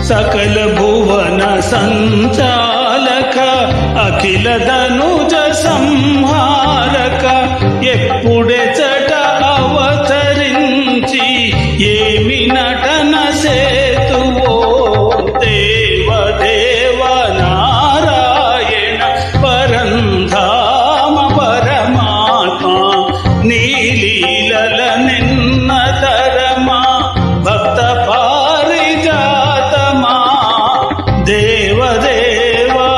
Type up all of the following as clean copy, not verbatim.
सकल भुवन संचालक अखिल धनुज संहारक ఎప్పుడెచట అవతరించి ఏమి నటన సేతువో దేవదేవ నారాయణ పరంధామ పరమాత్మ నీలీలల నిన్నతరమా భక్త పారిజాతమా దేవదేవా.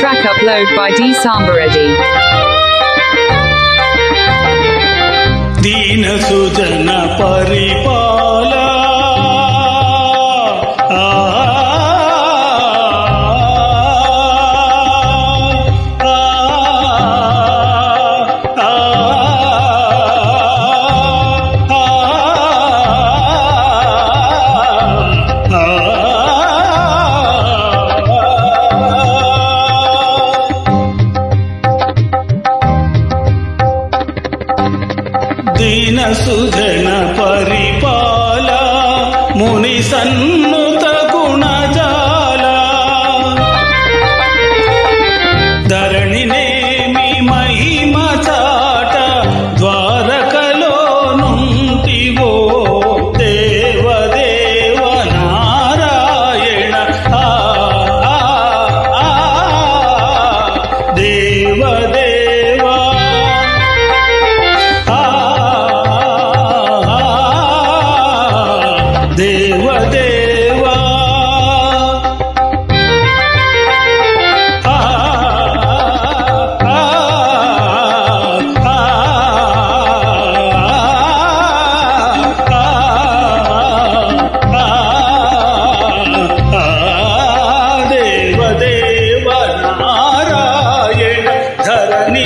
Track upload by D Sambareddy. दीन सुजन परिपाला दीन सुजन परिपाला मुनि सन्नुत गुणजाला धरणि नेमि महिम चाट द्वारकलो नुंटिवो देवदेव नारायण देवदेवा. देवदेवा देवदेव नारायण धरणि